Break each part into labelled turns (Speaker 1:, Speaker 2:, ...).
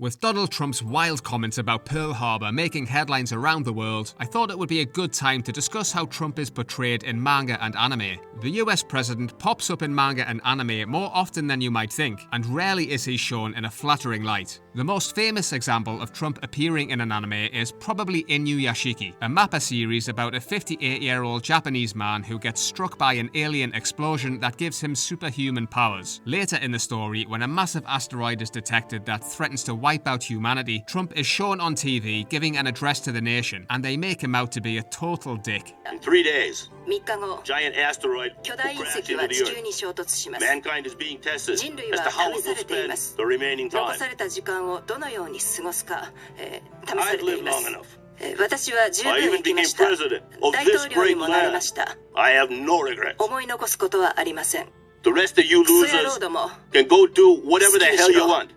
Speaker 1: With Donald Trump's wild comments about Pearl Harbor making headlines around the world, I thought it would be a good time to discuss how Trump is portrayed in manga and anime. The US president pops up in manga and anime more often than you might think, and rarely is he shown in a flattering light. The most famous example of Trump appearing in an anime is probably Inuyashiki, a mappa series about a 58-year-old Japanese man who gets struck by an alien explosion that gives him superhuman powers. Later in the story, when a massive asteroid is detected that threatens to wipe out humanity, Trump is shown on TV giving an address to the nation, and they make him out to be a total dick.
Speaker 2: In 3 days, giant asteroid will crash into the Earth. Mankind is being tested as to how it will spend the remaining time. I've lived long enough. I even became president of this great land. I have no regrets. The rest of you losers can go do whatever the hell you want.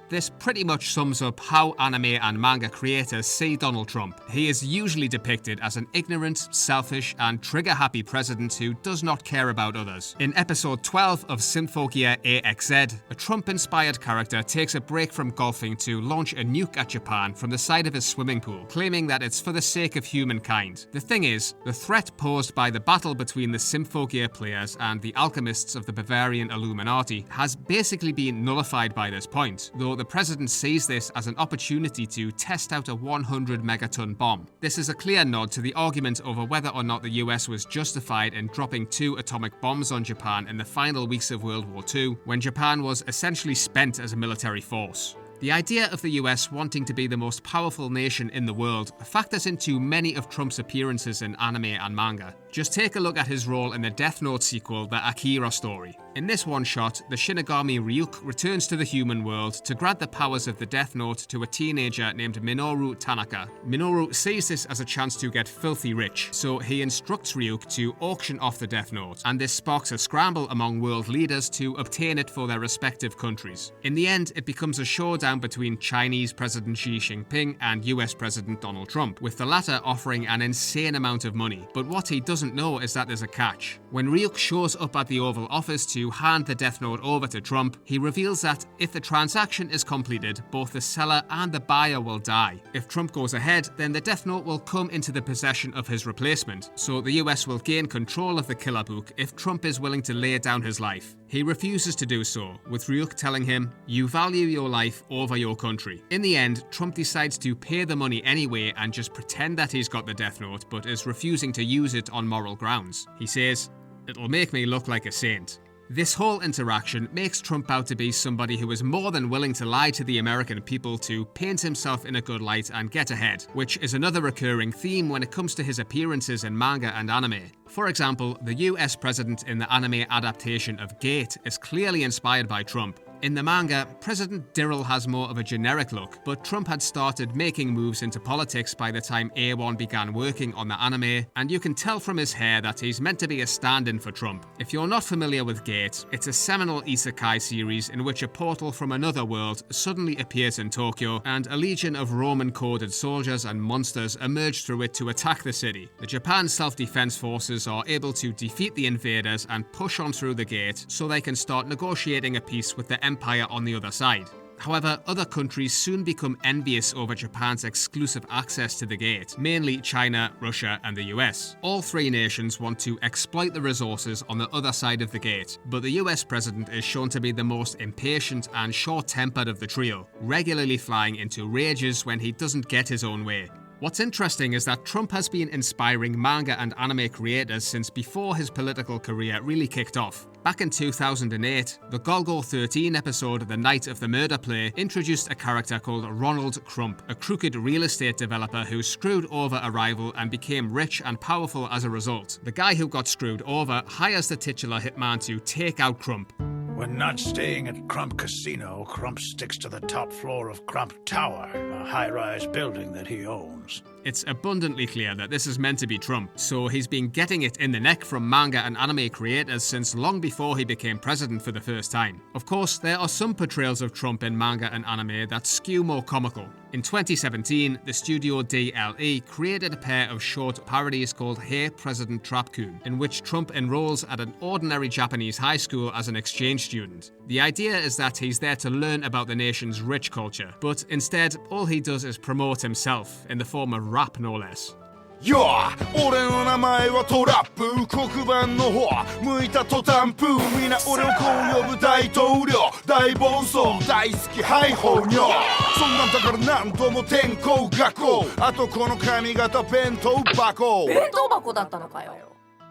Speaker 1: This pretty much sums up how anime and manga creators see Donald Trump. He is usually depicted as an ignorant, selfish, and trigger-happy president who does not care about others. In episode 12 of Symphogia AXZ, a Trump-inspired character takes a break from golfing to launch a nuke at Japan from the side of his swimming pool, claiming that it's for the sake of humankind. The thing is, the threat posed by the battle between the Symphogia players and the alchemists of the Bavarian Illuminati has basically been nullified by this point, though the president sees this as an opportunity to test out a 100 megaton bomb. This is a clear nod to the argument over whether or not the US was justified in dropping 2 atomic bombs on Japan in the final weeks of World War II, when Japan was essentially spent as a military force. The idea of the US wanting to be the most powerful nation in the world factors into many of Trump's appearances in anime and manga. Just take a look at his role in the Death Note sequel, The Akira Story. In this one-shot, the Shinigami Ryuk returns to the human world to grant the powers of the Death Note to a teenager named Minoru Tanaka. Minoru sees this as a chance to get filthy rich, so he instructs Ryuk to auction off the Death Note, and this sparks a scramble among world leaders to obtain it for their respective countries. In the end, it becomes a showdown between Chinese President Xi Jinping and US President Donald Trump, with the latter offering an insane amount of money. But what he doesn't know is that there's a catch. When Ryuk shows up at the Oval Office to hand the Death Note over to Trump, he reveals that if the transaction is completed, both the seller and the buyer will die. If Trump goes ahead, then the Death Note will come into the possession of his replacement, so the US will gain control of the killer book if Trump is willing to lay down his life. He refuses to do so, with Ryuk telling him, "You value your life over your country." In the end, Trump decides to pay the money anyway and just pretend that he's got the Death Note, but is refusing to use it on moral grounds. He says, "It'll make me look like a saint." This whole interaction makes Trump out to be somebody who is more than willing to lie to the American people to paint himself in a good light and get ahead, which is another recurring theme when it comes to his appearances in manga and anime. For example, the US president in the anime adaptation of Gate is clearly inspired by Trump. In the manga, President Dirrell has more of a generic look, but Trump had started making moves into politics by the time A1 began working on the anime, and you can tell from his hair that he's meant to be a stand-in for Trump. If you're not familiar with Gate, it's a seminal isekai series in which a portal from another world suddenly appears in Tokyo, and a legion of Roman-coded soldiers and monsters emerge through it to attack the city. The Japan self-defense forces are able to defeat the invaders and push on through the gate so they can start negotiating a peace with the Empire on the other side. However, other countries soon become envious over Japan's exclusive access to the gate, mainly China, Russia, and the US. All 3 nations want to exploit the resources on the other side of the gate, but the US president is shown to be the most impatient and short-tempered of the trio, regularly flying into rages when he doesn't get his own way. What's interesting is that Trump has been inspiring manga and anime creators since before his political career really kicked off. Back in 2008, the Golgo 13 episode The Night of the Murder Play introduced a character called Ronald Crump, a crooked real estate developer who screwed over a rival and became rich and powerful as a result. The guy who got screwed over hires the titular hitman to take out Crump.
Speaker 3: When not staying at Crump Casino, Crump sticks to the top floor of Crump Tower, a high-rise building that he owns.
Speaker 1: It's abundantly clear that this is meant to be Trump, so he's been getting it in the neck from manga and anime creators since long before he became president for the first time. Of course, there are some portrayals of Trump in manga and anime that skew more comical. In 2017, the studio DLE created a pair of short parodies called Hey President Trapcoon, in which Trump enrolls at an ordinary Japanese high school as an exchange student. The idea is that he's there to learn about the nation's rich culture, but instead, all he does is promote himself, in the form of rap no less.
Speaker 4: Yo! 俺の名前はトラップ黒板の方向いた途端プーみんな俺をこう呼ぶ大統領大暴走大好きはいほうにょそんなんだから何度も転校学校あとこの髪型弁当箱
Speaker 5: 弁当箱だったのかよ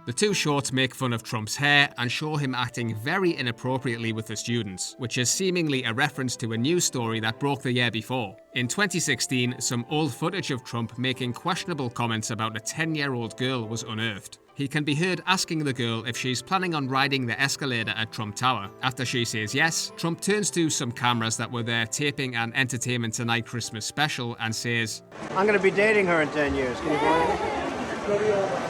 Speaker 1: The two shorts make fun of Trump's hair and show him acting very inappropriately with the students, which is seemingly a reference to a news story that broke the year before. In 2016, some old footage of Trump making questionable comments about a 10-year-old girl was unearthed. He can be heard asking the girl if she's planning on riding the escalator at Trump Tower. After she says yes, Trump turns to some cameras that were there taping an Entertainment Tonight Christmas special and says,
Speaker 6: I'm going to be dating her in 10 years. Can you believe it?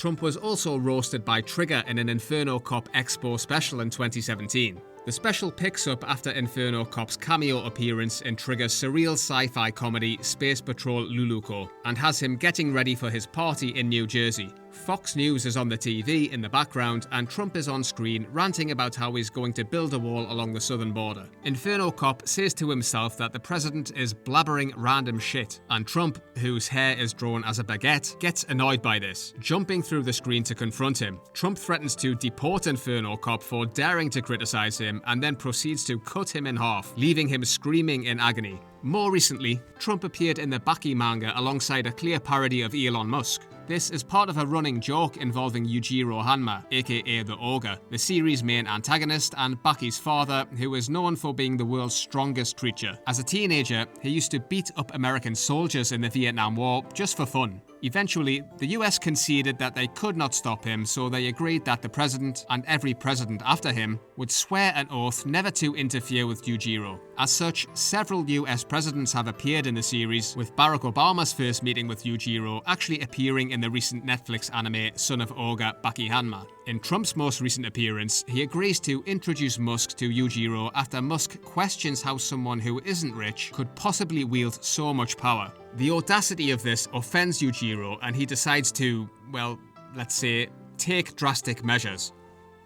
Speaker 1: Trump was also roasted by Trigger in an Inferno Cop Expo special in 2017. The special picks up after Inferno Cop's cameo appearance in Trigger's surreal sci-fi comedy Space Patrol Luluco, and has him getting ready for his party in New Jersey. Fox News is on the TV in the background, and Trump is on screen ranting about how he's going to build a wall along the southern border. Inferno Cop says to himself that the president is blabbering random shit, and Trump, whose hair is drawn as a baguette, gets annoyed by this, jumping through the screen to confront him. Trump threatens to deport Inferno Cop for daring to criticize him, and then proceeds to cut him in half, leaving him screaming in agony. More recently, Trump appeared in the Baki manga alongside a clear parody of Elon Musk. This is part of a running joke involving Yujiro Hanma, aka the Ogre, the series' main antagonist and Baki's father, who is known for being the world's strongest creature. As a teenager, he used to beat up American soldiers in the Vietnam War just for fun. Eventually, the US conceded that they could not stop him, so they agreed that the president, and every president after him, would swear an oath never to interfere with Yujiro. As such, several US presidents have appeared in the series, with Barack Obama's first meeting with Yujiro actually appearing in the recent Netflix anime Son of Ogre Baki Hanma. In Trump's most recent appearance, he agrees to introduce Musk to Yujiro after Musk questions how someone who isn't rich could possibly wield so much power. The audacity of this offends Yujiro, and he decides to, well, let's say, take drastic measures.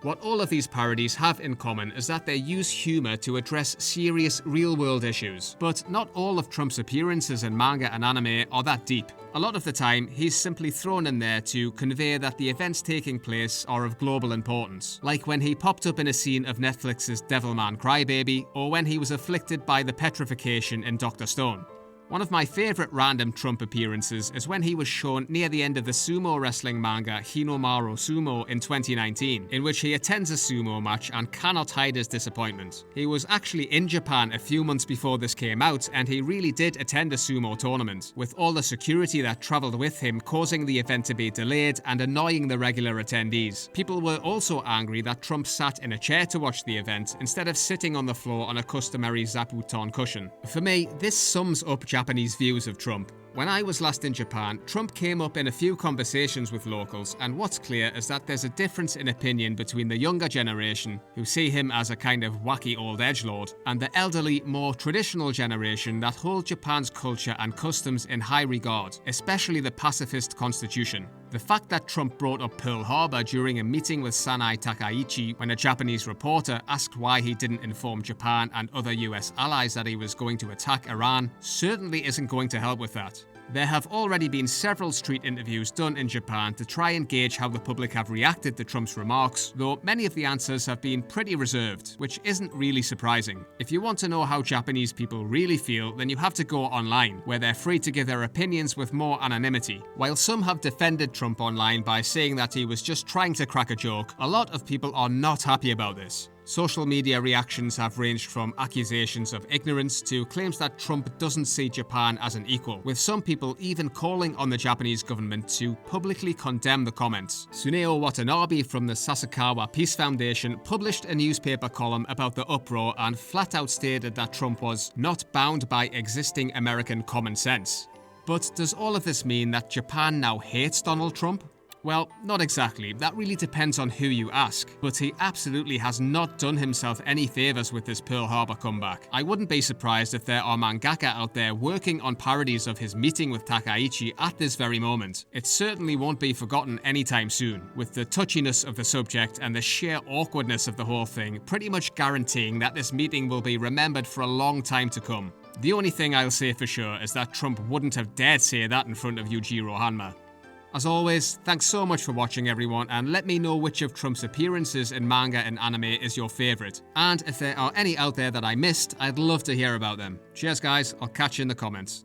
Speaker 1: What all of these parodies have in common is that they use humour to address serious real-world issues, but not all of Trump's appearances in manga and anime are that deep. A lot of the time, he's simply thrown in there to convey that the events taking place are of global importance, like when he popped up in a scene of Netflix's Devilman Crybaby, or when he was afflicted by the petrification in Dr. Stone. One of my favourite random Trump appearances is when he was shown near the end of the sumo wrestling manga Hinomaru Sumo in 2019, in which he attends a sumo match and cannot hide his disappointment. He was actually in Japan a few months before this came out, and he really did attend a sumo tournament, with all the security that travelled with him causing the event to be delayed and annoying the regular attendees. People were also angry that Trump sat in a chair to watch the event instead of sitting on the floor on a customary zabuton cushion. For me, this sums up Japanese views of Trump. When I was last in Japan, Trump came up in a few conversations with locals, and what's clear is that there's a difference in opinion between the younger generation, who see him as a kind of wacky old edgelord, and the elderly, more traditional generation that hold Japan's culture and customs in high regard, especially the pacifist constitution. The fact that Trump brought up Pearl Harbor during a meeting with Sanae Takaichi when a Japanese reporter asked why he didn't inform Japan and other US allies that he was going to attack Iran certainly isn't going to help with that. There have already been several street interviews done in Japan to try and gauge how the public have reacted to Trump's remarks, though many of the answers have been pretty reserved, which isn't really surprising. If you want to know how Japanese people really feel, then you have to go online, where they're free to give their opinions with more anonymity. While some have defended Trump online by saying that he was just trying to crack a joke, a lot of people are not happy about this. Social media reactions have ranged from accusations of ignorance to claims that Trump doesn't see Japan as an equal, with some people even calling on the Japanese government to publicly condemn the comments. Tsuneo Watanabe from the Sasakawa Peace Foundation published a newspaper column about the uproar and flat out stated that Trump was not bound by existing American common sense. But does all of this mean that Japan now hates Donald Trump? Well, not exactly. That really depends on who you ask. But he absolutely has not done himself any favours with this Pearl Harbor comeback. I wouldn't be surprised if there are mangaka out there working on parodies of his meeting with Takaichi at this very moment. It certainly won't be forgotten anytime soon, with the touchiness of the subject and the sheer awkwardness of the whole thing pretty much guaranteeing that this meeting will be remembered for a long time to come. The only thing I'll say for sure is that Trump wouldn't have dared say that in front of Yujiro Hanma. As always, thanks so much for watching everyone, and let me know which of Trump's appearances in manga and anime is your favourite. And if there are any out there that I missed, I'd love to hear about them. Cheers guys, I'll catch you in the comments.